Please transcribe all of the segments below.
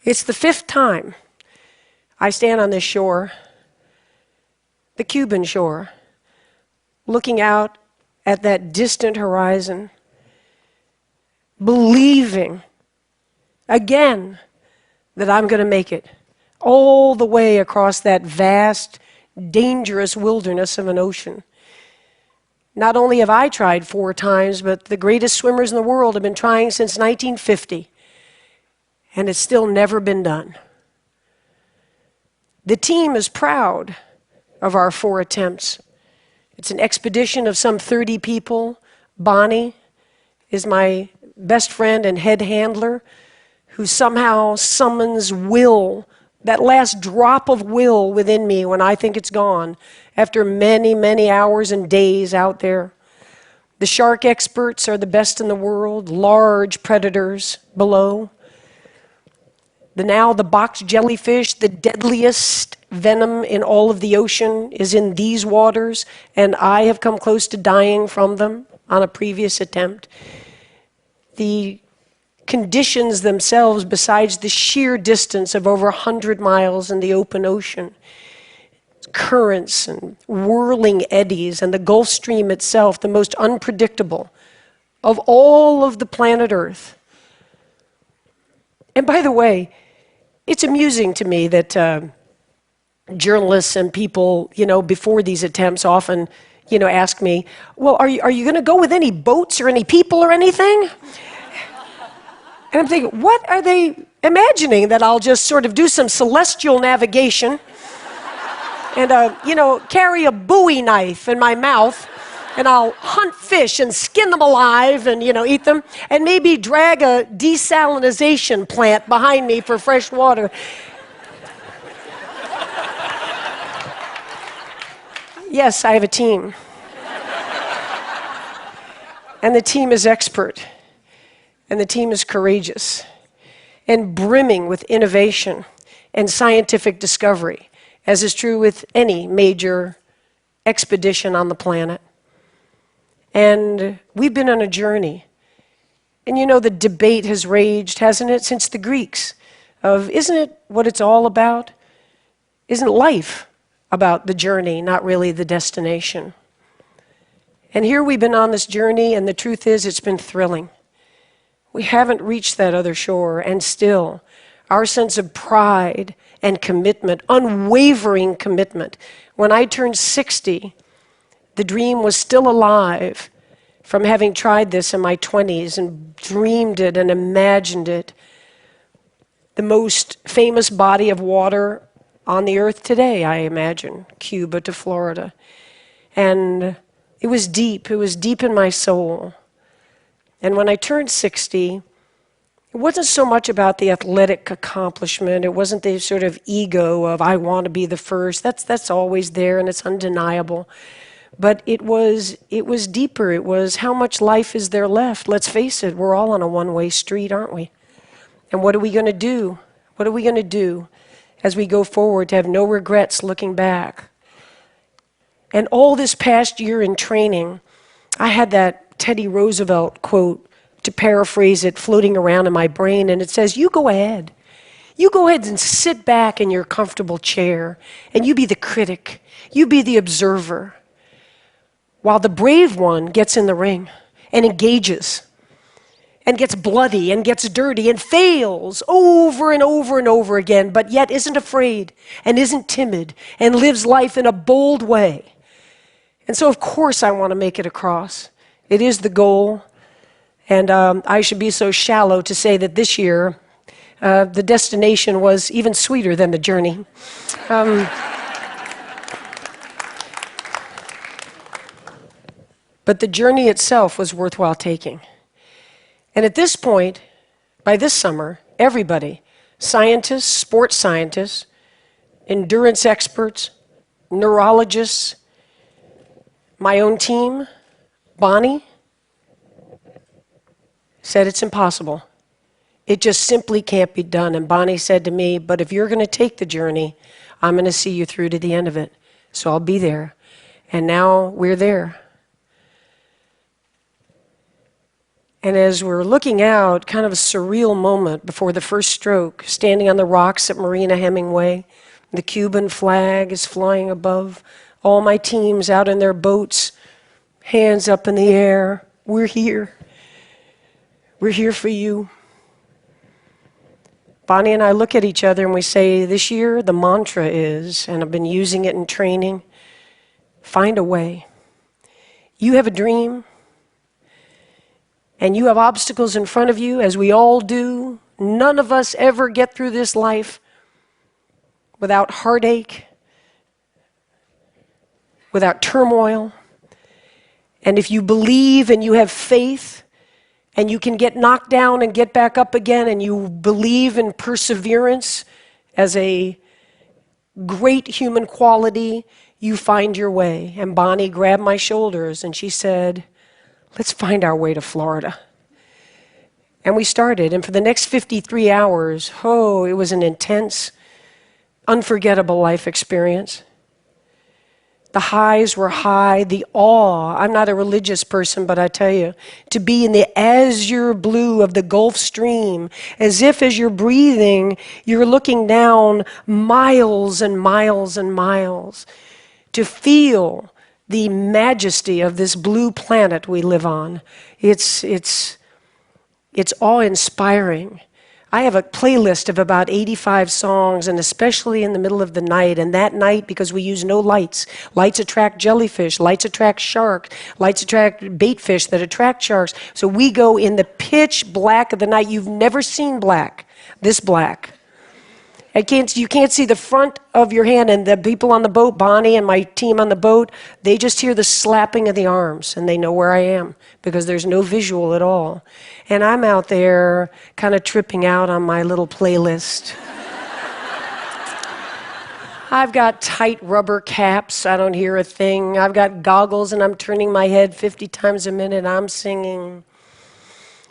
It's the 5th time I stand on this shore, the Cuban shore, looking out at that distant horizon, believing again that I'm going to make it all the way across that vast, dangerous wilderness of an ocean. Not only have I tried 4 times, but the greatest swimmers in the world have been trying since 1950, and it's still never been done. The team is proud of our 4 attempts. It's an expedition of some 30 people. Bonnie is my best friend and head handler, who somehow summons will, that last drop of will within me when I think it's gone, after many, many hours and days out there. The shark experts are the best in the world, large predators below. The box jellyfish, the deadliest venom in all of the ocean, is in these waters, and I have come close to dying from them on a previous attempt. The conditions themselves, besides the sheer distance of over 100 miles in the open ocean, currents and whirling eddies, and the Gulf Stream itself, the most unpredictable of all of the planet Earth. And by the way, it's amusing to me that journalists and people, before these attempts often, ask me, well, are you going to go with any boats or any people or anything? And I'm thinking, what are they imagining? That I'll just sort of do some celestial navigation and, carry a Bowie knife in my mouth, and I'll hunt fish and skin them alive and, eat them, and maybe drag a desalinization plant behind me for fresh water. Yes, I have a team. And the team is expert. And the team is courageous and brimming with innovation and scientific discovery, as is true with any major expedition on the planet. And we've been on a journey. And the debate has raged, hasn't it, since the Greeks, of isn't it what it's all about? Isn't life about the journey, not really the destination? And here we've been on this journey, and the truth is it's been thrilling. We haven't reached that other shore, and still, our sense of pride and commitment, unwavering commitment. When I turned 60, the dream was still alive from having tried this in my 20s and dreamed it and imagined it. The most famous body of water on the earth today, I imagine, Cuba to Florida. And it was deep in my soul. And when I turned 60, it wasn't so much about the athletic accomplishment. It wasn't the sort of ego of, I want to be the first. That's always there, and it's undeniable. But it was deeper. It was, how much life is there left? Let's face it, we're all on a one-way street, aren't we? And what are we going to do? What are we going to do as we go forward to have no regrets looking back? And all this past year in training, I had that Teddy Roosevelt quote, to paraphrase it, floating around in my brain, and it says, you go ahead. You go ahead and sit back in your comfortable chair, and you be the critic. You be the observer, while the brave one gets in the ring and engages and gets bloody and gets dirty and fails over and over and over again, but yet isn't afraid and isn't timid and lives life in a bold way. And so, of course, I want to make it across. It is the goal, and I should be so shallow to say that this year the destination was even sweeter than the journey. But the journey itself was worthwhile taking. And at this point, by this summer, everybody, scientists, sports scientists, endurance experts, neurologists, my own team, Bonnie, said it's impossible. It just simply can't be done. And Bonnie said to me, but if you're going to take the journey, I'm going to see you through to the end of it. So I'll be there. And now we're there. And as we're looking out, kind of a surreal moment before the first stroke, standing on the rocks at Marina Hemingway, the Cuban flag is flying above, all my teams out in their boats, hands up in the air. We're here. We're here for you. Bonnie and I look at each other and we say, this year the mantra is, and I've been using it in training, find a way. You have a dream, and you have obstacles in front of you, as we all do. None of us ever get through this life without heartache, without turmoil. And if you believe and you have faith, and you can get knocked down and get back up again, and you believe in perseverance as a great human quality, you find your way. And Bonnie grabbed my shoulders and she said, let's find our way to Florida. And we started, and for the next 53 hours, it was an intense, unforgettable life experience. The highs were high, the awe. I'm not a religious person, but I tell you, to be in the azure blue of the Gulf Stream, as if as you're breathing, you're looking down miles and miles and miles, to feel the majesty of this blue planet we live on. It's awe-inspiring. I have a playlist of about 85 songs, and especially in the middle of the night, and that night, because we use no lights. Lights attract jellyfish, lights attract sharks, lights attract bait fish that attract sharks. So we go in the pitch black of the night. You've never seen black, this black. You can't see the front of your hand, and the people on the boat, Bonnie and my team on the boat, they just hear the slapping of the arms, and they know where I am, because there's no visual at all. And I'm out there kind of tripping out on my little playlist. I've got tight rubber caps, I don't hear a thing. I've got goggles, and I'm turning my head 50 times a minute. I'm singing,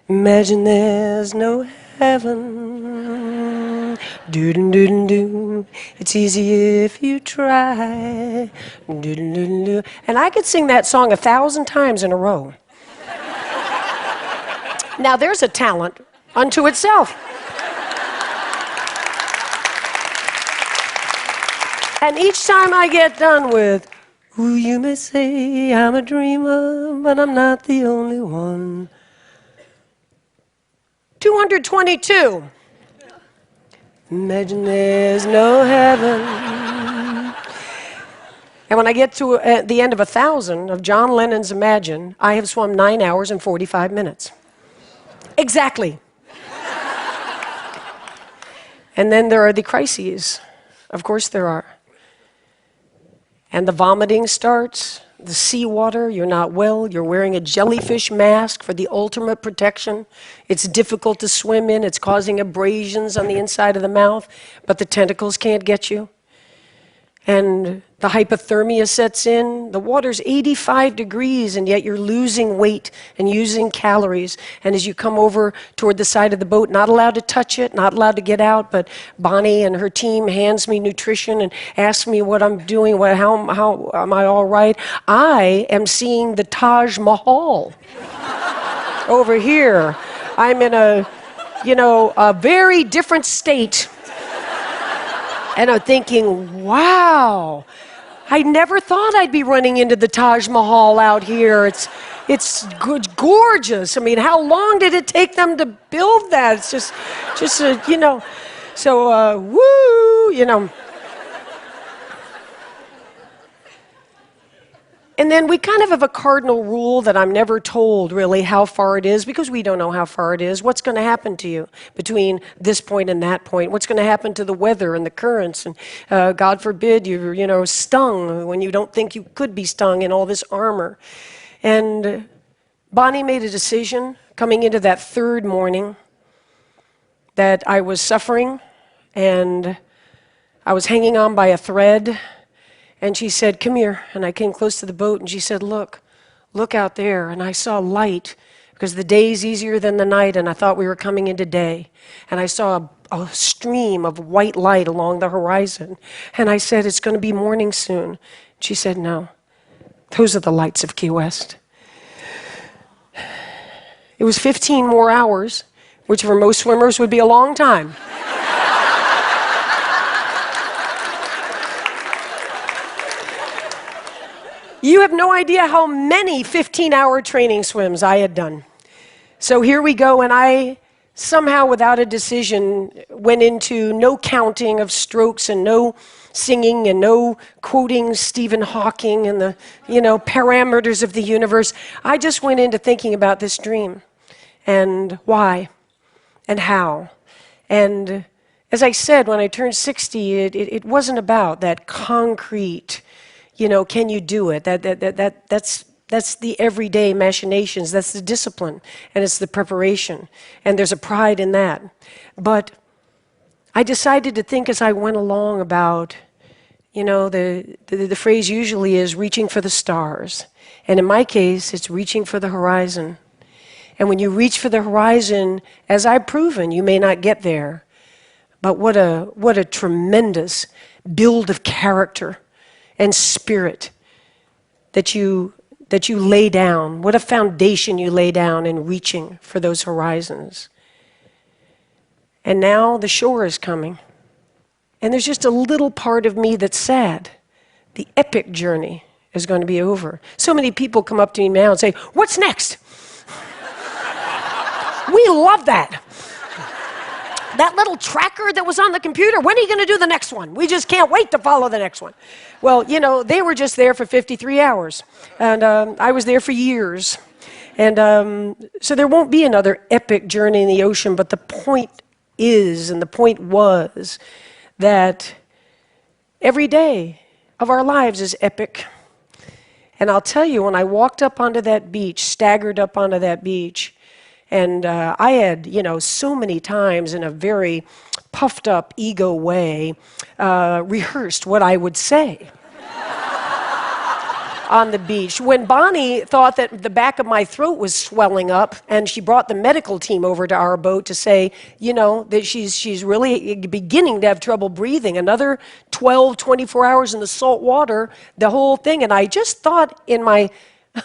imagine there's no heaven. Do-do-do-do-do. It's easy if you try. Do-do-do-do-do. And I could sing that song 1,000 times in a row. Now there's a talent unto itself. And each time I get done with, ooh, you may say I'm a dreamer, but I'm not the only one. 222. Imagine there's no heaven. And when I get to the end of 1,000 of John Lennon's Imagine, I have swum 9 hours and 45 minutes. Exactly. And then there are the crises. Of course there are. And the vomiting starts, the seawater, you're not well, you're wearing a jellyfish mask for the ultimate protection. It's difficult to swim in, it's causing abrasions on the inside of the mouth, but the tentacles can't get you. And the hypothermia sets in. The water's 85 degrees, and yet you're losing weight and using calories. And as you come over toward the side of the boat, not allowed to touch it, not allowed to get out, but Bonnie and her team hands me nutrition and asks me what I'm doing, how am I all right? I am seeing the Taj Mahal over here. I'm in a very different state. And I'm thinking, wow, I never thought I'd be running into the Taj Mahal out here. It's gorgeous. I mean, how long did it take them to build that? It's just so, woo. And then we kind of have a cardinal rule that I'm never told really how far it is, because we don't know how far it is. What's going to happen to you between this point and that point? What's going to happen to the weather and the currents? And God forbid you're stung when you don't think you could be stung in all this armor. And Bonnie made a decision coming into that third morning that I was suffering and I was hanging on by a thread. And she said, come here. And I came close to the boat, and she said, look out there. And I saw light, because the day's easier than the night, and I thought we were coming into day. And I saw a stream of white light along the horizon. And I said, it's going to be morning soon. She said, no, those are the lights of Key West. It was 15 more hours, which for most swimmers would be a long time. You have no idea how many 15-hour training swims I had done. So here we go, and I somehow, without a decision, went into no counting of strokes and no singing and no quoting Stephen Hawking and the, parameters of the universe. I just went into thinking about this dream and why and how. And as I said, when I turned 60, it wasn't about that concrete, can you do it? That's the everyday machinations. That's the discipline, and it's the preparation, and there's a pride in that. But I decided to think as I went along about, the phrase usually is reaching for the stars, and in my case, it's reaching for the horizon. And when you reach for the horizon, as I've proven, you may not get there, but what a tremendous build of character and spirit that you lay down. What a foundation you lay down in reaching for those horizons. And now the shore is coming. And there's just a little part of me that's sad. The epic journey is going to be over. So many people come up to me now and say, "What's next?" We love that. That little tracker that was on the computer, when are you going to do the next one? We just can't wait to follow the next one. Well, they were just there for 53 hours, and I was there for years. And so there won't be another epic journey in the ocean, but the point is, and the point was, that every day of our lives is epic. And I'll tell you, when I walked up onto that beach, staggered up onto that beach, and I had, so many times in a very puffed up ego way, rehearsed what I would say on the beach. When Bonnie thought that the back of my throat was swelling up, and she brought the medical team over to our boat to say, that she's really beginning to have trouble breathing. Another 12, 24 hours in the salt water, the whole thing. And I just thought in my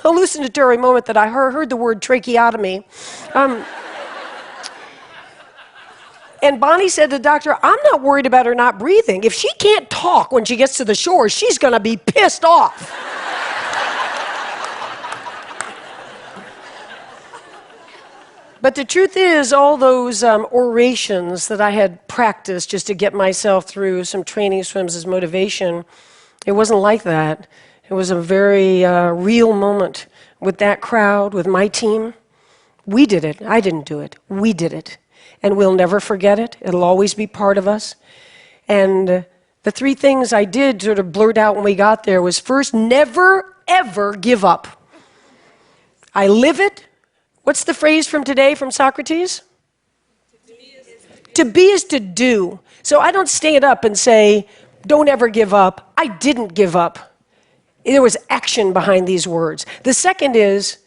hallucinatory moment that I heard the word tracheotomy. And Bonnie said to the doctor, "I'm not worried about her not breathing. If she can't talk when she gets to the shore, she's going to be pissed off." But the truth is, all those orations that I had practiced just to get myself through some training swims as motivation, it wasn't like that. It was a very real moment with that crowd, with my team. We did it. I didn't do it. We did it. And we'll never forget it. It'll always be part of us. And the three things I did sort of blurt out when we got there was, first, never, ever give up. I live it. What's the phrase from today from Socrates? To be is to do. So I don't stand up and say, don't ever give up. I didn't give up. There was action behind these words. The second is,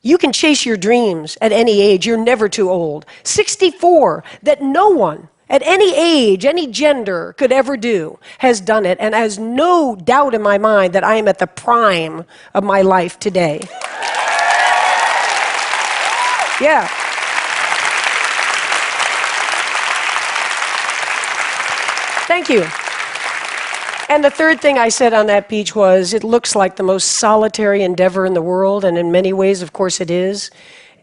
you can chase your dreams at any age. You're never too old. 64, that no one at any age, any gender could ever do, has done it, and has no doubt in my mind that I am at the prime of my life today. Yeah. Thank you. And the third thing I said on that beach was, it looks like the most solitary endeavor in the world, and in many ways, of course, it is.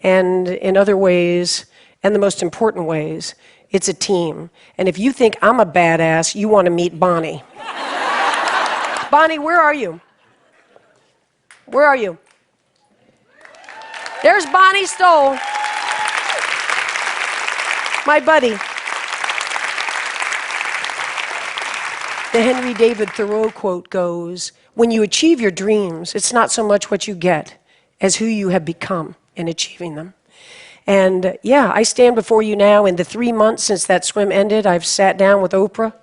And in other ways, and the most important ways, it's a team. And if you think I'm a badass, you want to meet Bonnie. Bonnie, where are you? Where are you? There's Bonnie Stoll, my buddy. The Henry David Thoreau quote goes, when you achieve your dreams, it's not so much what you get as who you have become in achieving them. And yeah, I stand before you now. In the 3 months since that swim ended, I've sat down with Oprah,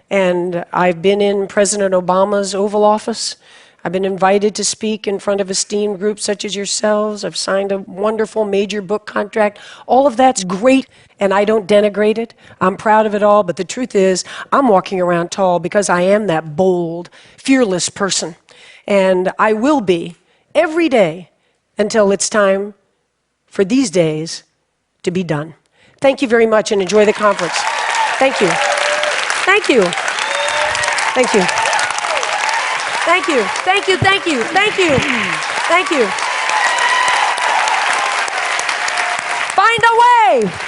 and I've been in President Obama's Oval Office. I've been invited to speak in front of esteemed groups such as yourselves. I've signed a wonderful major book contract. All of that's great, and I don't denigrate it. I'm proud of it all, but the truth is, I'm walking around tall because I am that bold, fearless person. And I will be every day until it's time for these days to be done. Thank you very much and enjoy the conference. Thank you. Thank you. Thank you. Thank you. Thank you. Thank you. Thank you. Thank you. Find a way.